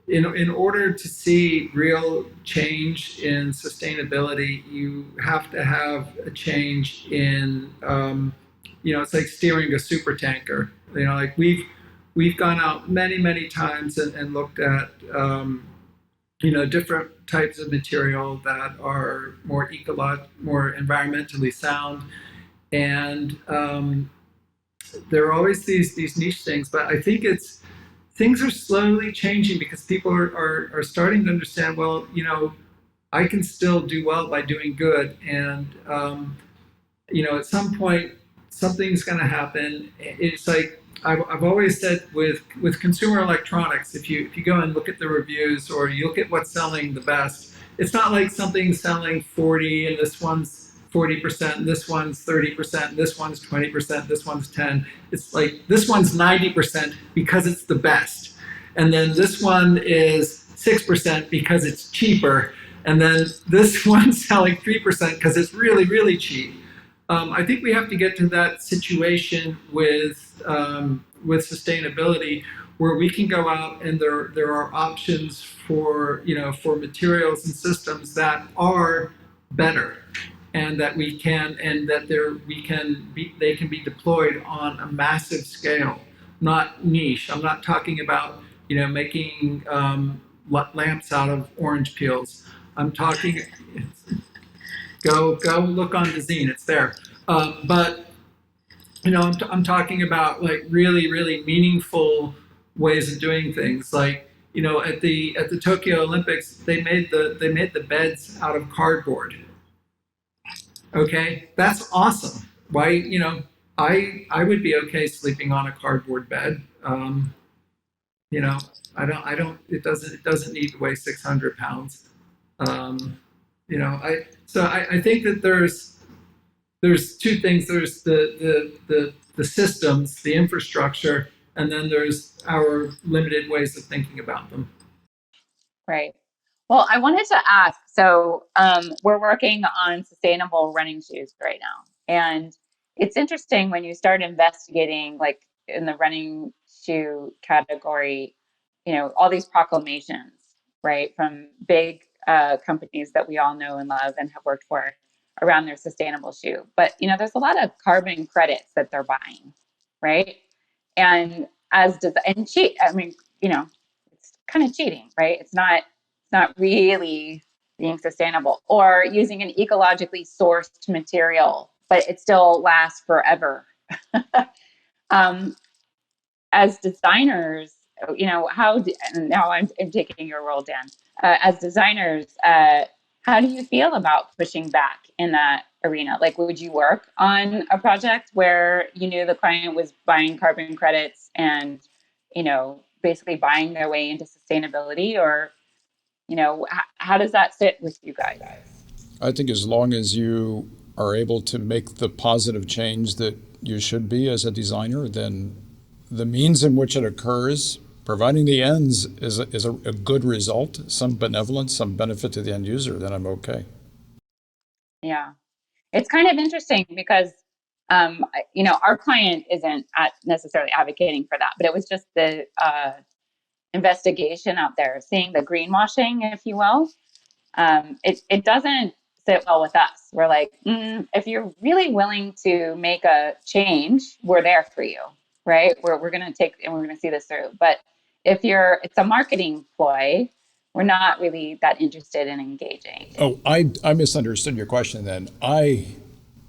in order to see real change in sustainability, you have to have a change in it's like steering a super tanker. Like we've gone out many times and looked at different types of material that are more environmentally sound, and there are always these niche things, but I think things are slowly changing because people are starting to understand, well, I can still do well by doing good. And, at some point, something's going to happen. It's like I've always said with consumer electronics, if you go and look at the reviews or you look at what's selling the best, it's not like something's selling 40 and this one's 40% and this one's 30% and this one's 20%, this one's 10. It's like this one's 90% because it's the best. And then this one is 6% because it's cheaper. And then this one's selling 3% because it's really, really cheap. I think we have to get to that situation with sustainability where we can go out and there are options for materials and systems that are better, and that they can be deployed on a massive scale, not niche. I'm not talking about making lamps out of orange peels. I'm talking. Go look on the zine; it's there. But I'm talking about like really, really meaningful ways of doing things. Like at the Tokyo Olympics, they made the beds out of cardboard. Okay, that's awesome. Why I would be okay sleeping on a cardboard bed. I don't. It doesn't need to weigh 600 pounds. I think that there's two things. There's the systems, the infrastructure, and then there's our limited ways of thinking about them. Right. Well, I wanted to ask, so we're working on sustainable running shoes right now. And it's interesting when you start investigating, like in the running shoe category, all these proclamations, right, from big companies that we all know and love and have worked for around their sustainable shoe. But, there's a lot of carbon credits that they're buying, right? And it's kind of cheating, right? It's not really being sustainable, or using an ecologically sourced material, but it still lasts forever. As designers, and now I'm taking your role, Dan. As designers, how do you feel about pushing back in that arena? Like, would you work on a project where you knew the client was buying carbon credits and, basically buying their way into sustainability? Or, how does that sit with you guys? I think as long as you are able to make the positive change that you should be as a designer, then the means in which it occurs, providing the ends is a good result, some benevolence, some benefit to the end user, then I'm okay. Yeah. It's kind of interesting because, our client isn't necessarily advocating for that, but it was just the investigation out there, seeing the greenwashing, if you will. It doesn't sit well with us. We're like, if you're really willing to make a change, we're there for you, right? We're going to take and we're going to see this through. But if it's a marketing ploy, we're not really that interested in engaging. Oh, I misunderstood your question then. I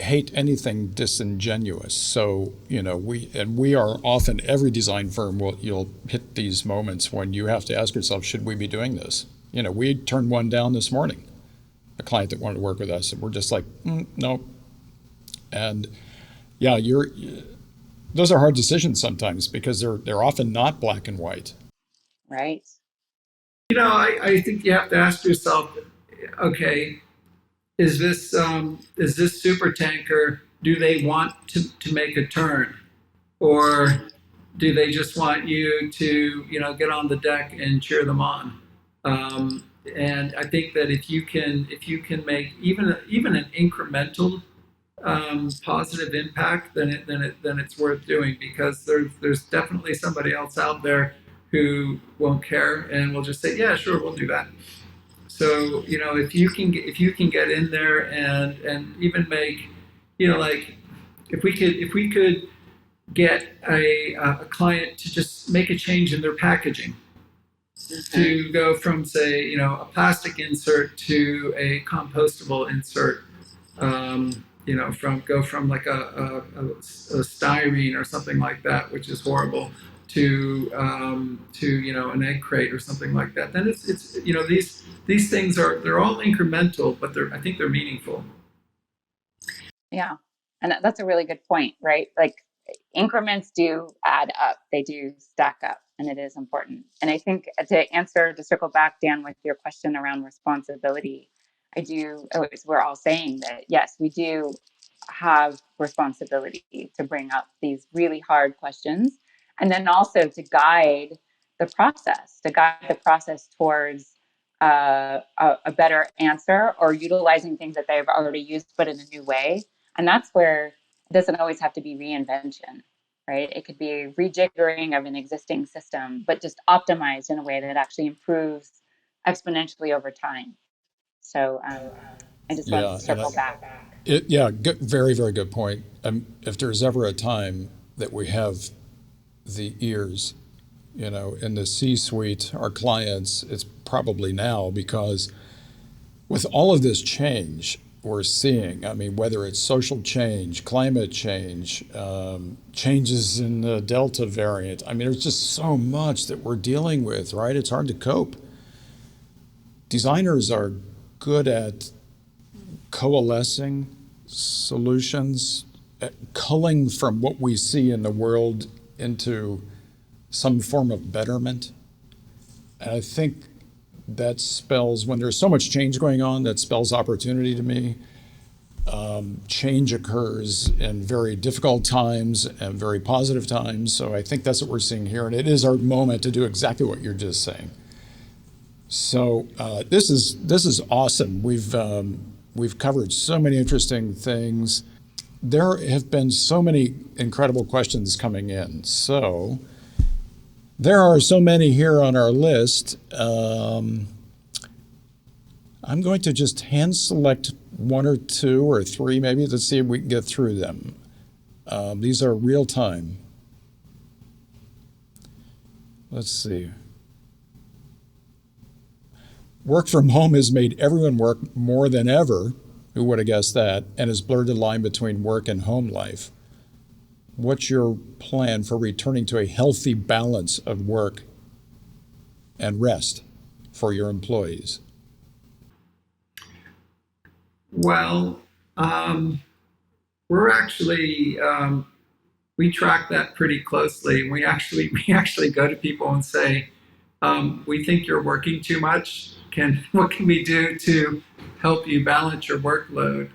hate anything disingenuous. So, we are often, every design firm you'll hit these moments when you have to ask yourself, should we be doing this? We turned one down this morning, a client that wanted to work with us, and we're just like, no. And yeah, those are hard decisions sometimes because they're often not black and white. Right. I think you have to ask yourself, okay, is this super tanker, do they want to make a turn? Or do they just want you to, get on the deck and cheer them on? And I think that if you can make even an incremental positive impact, then it's worth doing, because there's definitely somebody else out there who won't care and will just say, yeah, sure, we'll do that. So if you can get in there and even make, like if we could get a client to just make a change in their packaging, to go from, say, a plastic insert to a compostable insert. from like a styrene or something like that, which is horrible, to an egg crate or something like that. Then it's these things they're all incremental, but I think they're meaningful. Yeah. And that's a really good point, right? Like increments do add up, they do stack up, and it is important. And I think to circle back, Dan, with your question around responsibility, we're all saying that, yes, we do have responsibility to bring up these really hard questions and then also to guide the process towards a better answer or utilizing things that they've already used, but in a new way. And that's where it doesn't always have to be reinvention, right? It could be a rejiggering of an existing system, but just optimized in a way that actually improves exponentially over time. So I just wanted Yeah, to circle back. very, very good point. If there's ever a time that we have the ears, in the C-suite, our clients, it's probably now, because with all of this change we're seeing, I mean, whether it's social change, climate change, changes in the Delta variant, I mean, there's just so much that we're dealing with, right? It's hard to cope. Designers are good at coalescing solutions, at culling from what we see in the world into some form of betterment. And I think that spells, when there's so much change going on, that spells opportunity to me. Change occurs in very difficult times and very positive times. So I think that's what we're seeing here. And it is our moment to do exactly what you're just saying. So this is awesome. We've covered so many interesting things. There have been so many incredible questions coming in. So there are so many here on our list. I'm going to just hand select one or two or three, maybe, to see if we can get through them. These are real time. Let's see. Work from home has made everyone work more than ever. Who would have guessed that? And has blurred the line between work and home life. What's your plan for returning to a healthy balance of work and rest for your employees? Well, we're actually we track that pretty closely. We actually go to people and say, we think you're working too much. What can we do to help you balance your workload?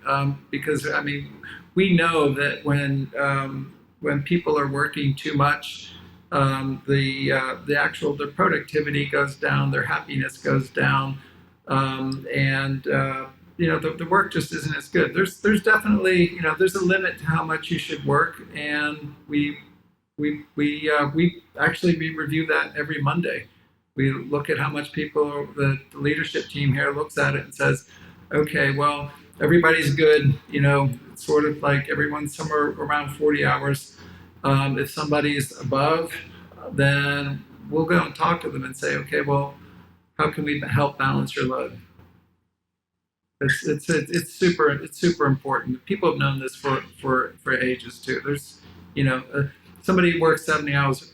Because I mean, we know that when people are working too much, their productivity goes down, their happiness goes down, and the work just isn't as good. There's definitely there's a limit to how much you should work, and we actually we review that every Monday. We look at how much the leadership team here looks at it and says, okay, well, everybody's good, it's sort of like everyone's somewhere around 40 hours. If somebody's above, then we'll go and talk to them and say, okay, well, how can we help balance your load? It's super important. People have known this for ages too. There's somebody works 70 hours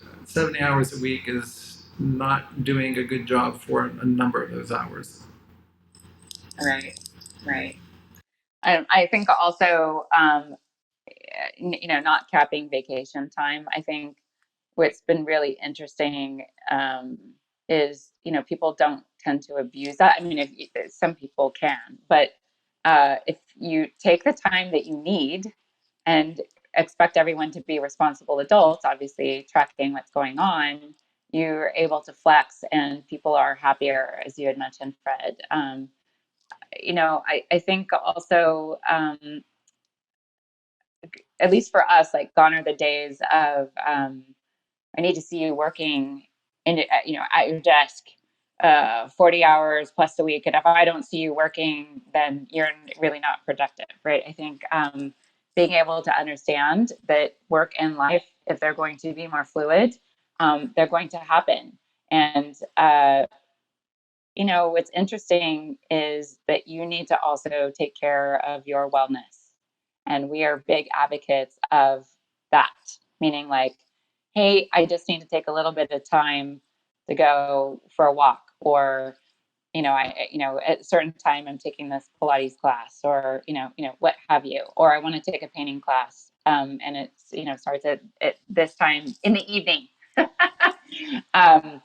a week is not doing a good job for a number of those hours. Right. I think also, not capping vacation time. I think what's been really interesting is, people don't tend to abuse that. I mean, some people can, but if you take the time that you need and expect everyone to be responsible adults, obviously tracking what's going on, you're able to flex and people are happier, as you had mentioned, Fred. I think also, at least for us, like, gone are the days of I need to see you working at your desk 40 hours plus a week, and if I don't see you working, then you're really not productive, right? I think being able to understand that work and life, if they're going to be more fluid, they're going to happen. And what's interesting is that you need to also take care of your wellness. And we are big advocates of that, meaning like, hey, I just need to take a little bit of time to go for a walk, or at a certain time I'm taking this Pilates class, or what have you, or I want to take a painting class, and it's starts at this time in the evening. um,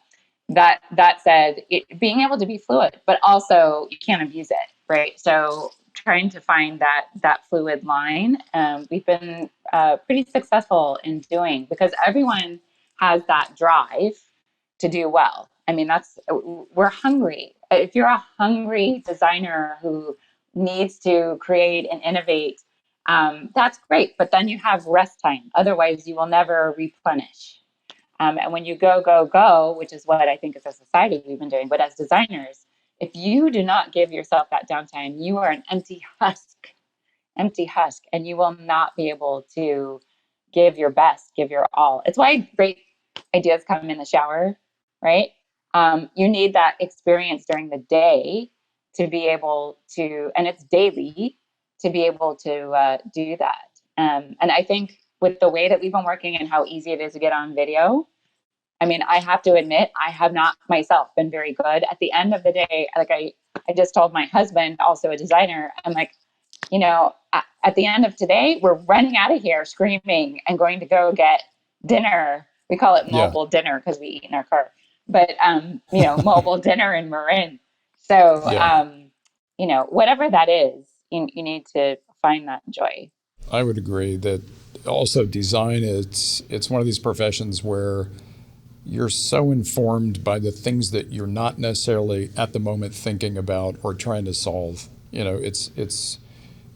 that said, being able to be fluid, but also you can't abuse it, right? So trying to find that fluid line, we've been pretty successful in doing, because everyone has that drive to do well. I mean, we're hungry. If you're a hungry designer who needs to create and innovate, that's great. But then you have rest time. Otherwise, you will never replenish. And when you go, go, go, which is what I think as a society we've been doing, but as designers, if you do not give yourself that downtime, you are an empty husk, and you will not be able to give your best, give your all. It's why great ideas come in the shower, right? You need that experience during the day to be able to, and it's daily, to be able to do that. And I think with the way that we've been working and how easy it is to get on video, I mean, I have to admit, I have not myself been very good. At the end of the day, like I just told my husband, also a designer, I'm like, at the end of today, we're running out of here screaming and going to go get dinner. We call it Yeah. mobile dinner because we eat in our car, but, mobile dinner in Marin. So, Yeah. whatever that is, you need to find that joy. I would agree that also design, it's one of these professions where you're so informed by the things that you're not necessarily at the moment thinking about or trying to solve. It's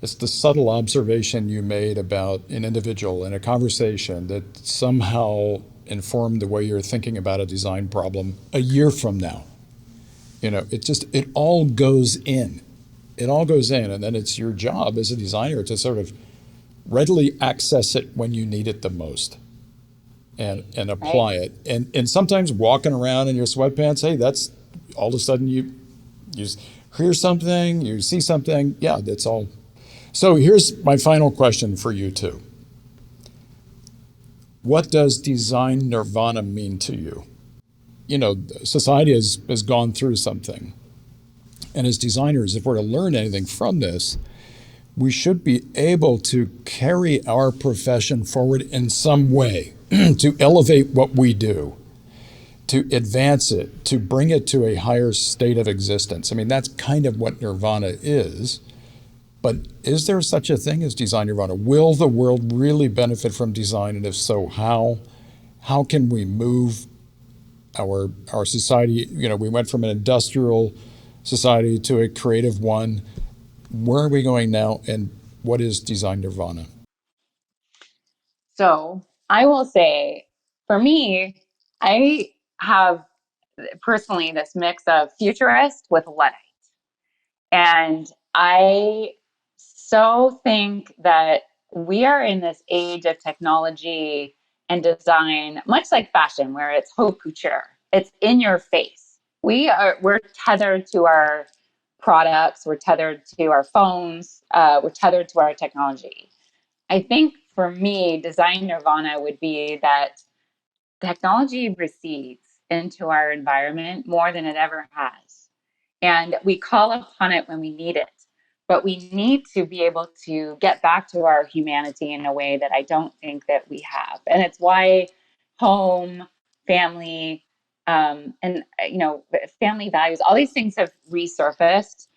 the subtle observation you made about an individual in a conversation that somehow informed the way you're thinking about a design problem a year from now. It all goes in. It all goes in, and then it's your job as a designer to sort of readily access it when you need it the most, and apply Right. it. And sometimes walking around in your sweatpants, hey, that's all of a sudden you hear something, you see something. Yeah, that's all. So here's my final question for you two. What does design nirvana mean to you? Society has gone through something. And as designers, if we're to learn anything from this, we should be able to carry our profession forward in some way, to elevate what we do, to advance it, to bring it to a higher state of existence. I mean, that's kind of what nirvana is. But is there such a thing as design nirvana? Will the world really benefit from design? And if so, how? How can we move our society? We went from an industrial society to a creative one. Where are we going now? And what is design nirvana? So I will say, for me, I have personally this mix of futurist with Luddite. And I so think that we are in this age of technology and design, much like fashion, where it's haute couture. It's in your face. We're tethered to our products, we're tethered to our phones, we're tethered to our technology. I think for me, design nirvana would be that technology recedes into our environment more than it ever has. And we call upon it when we need it. But we need to be able to get back to our humanity in a way that I don't think that we have. And it's why home, family, and family values, all these things have resurfaced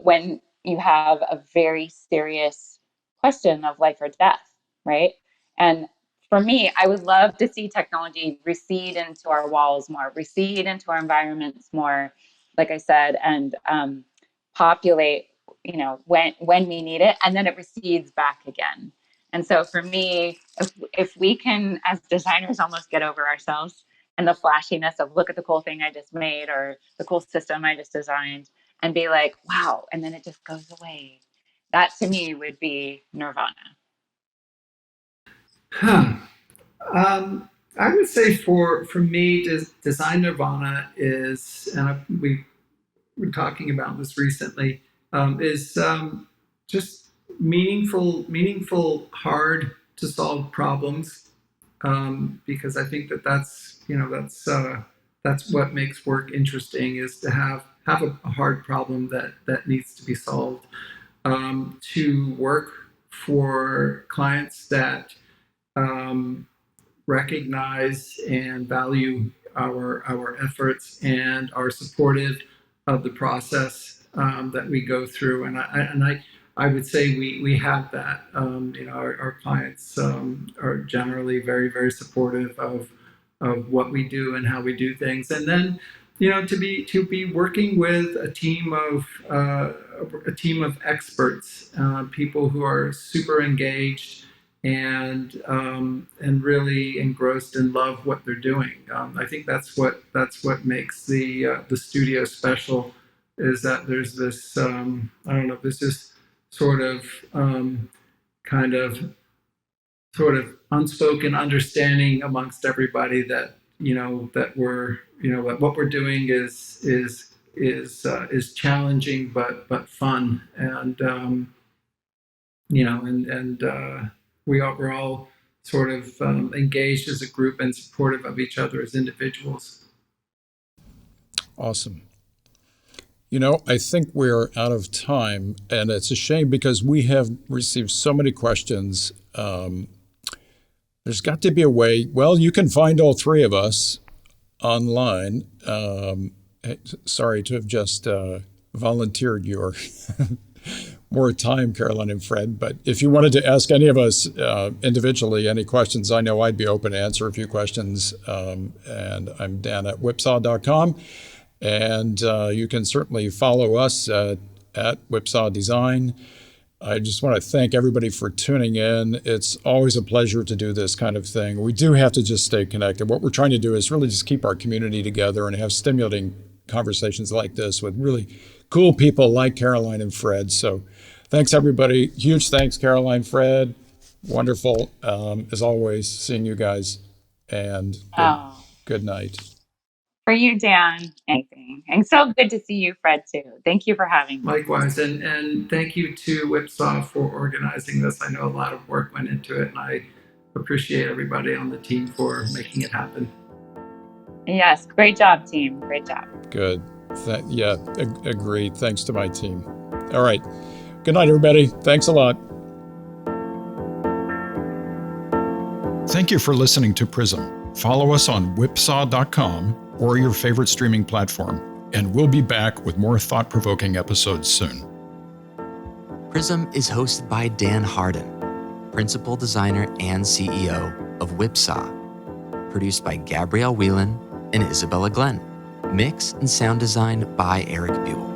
when you have a very serious question of life or death, right? And for me, I would love to see technology recede into our walls more, recede into our environments more, like I said, and populate, when we need it, and then it recedes back again. And so for me, if we can, as designers, almost get over ourselves and the flashiness of look at the cool thing I just made or the cool system I just designed, and be like, wow, and then it just goes away. That to me would be nirvana. Huh. I would say for me, design nirvana is, and we were talking about this recently, is just meaningful, hard to solve problems, because I think that's what makes work interesting, is to have a hard problem that needs to be solved. To work for clients that um, recognize and value our efforts and are supportive of the process that we go through. I would say we have that. Our clients are generally very, very supportive of what we do and how we do things. And then, to be working with a team of experts, people who are super engaged and really engrossed and love what they're doing. I think that's what makes the studio special, is that there's this I don't know, there's this sort of kind of sort of unspoken understanding amongst everybody that that what we're doing is challenging but fun, and we're all sort of engaged as a group and supportive of each other as individuals. Awesome. I think we're out of time, and it's a shame because we have received so many questions. There's got to be a way. Well, you can find all three of us online. Sorry to have just volunteered your more time, Caroline and Fred. But if you wanted to ask any of us individually any questions, I know I'd be open to answer a few questions. And I'm Dan at whipsaw.com. And you can certainly follow us at Whipsaw Design. I just want to thank everybody for tuning in. It's always a pleasure to do this kind of thing. We do have to just stay connected. What we're trying to do is really just keep our community together and have stimulating conversations like this with really cool people like Caroline and Fred. So thanks, everybody. Huge thanks, Caroline, Fred. Wonderful, as always, seeing you guys. And good night. For you, Dan, anything. And so good to see you, Fred, too. Thank you for having me. Likewise, and thank you to Whipsaw for organizing this. I know a lot of work went into it, and I appreciate everybody on the team for making it happen. Yes, great job, team. Great job. Good. Agreed. Thanks to my team. All right. Good night, everybody. Thanks a lot. Thank you for listening to Prism. Follow us on whipsaw.com or your favorite streaming platform, and we'll be back with more thought-provoking episodes soon. Prism is hosted by Dan Harden, principal designer and CEO of Whipsaw, produced by Gabrielle Whelan and Isabella Glenn, mix and sound design by Eric Buell.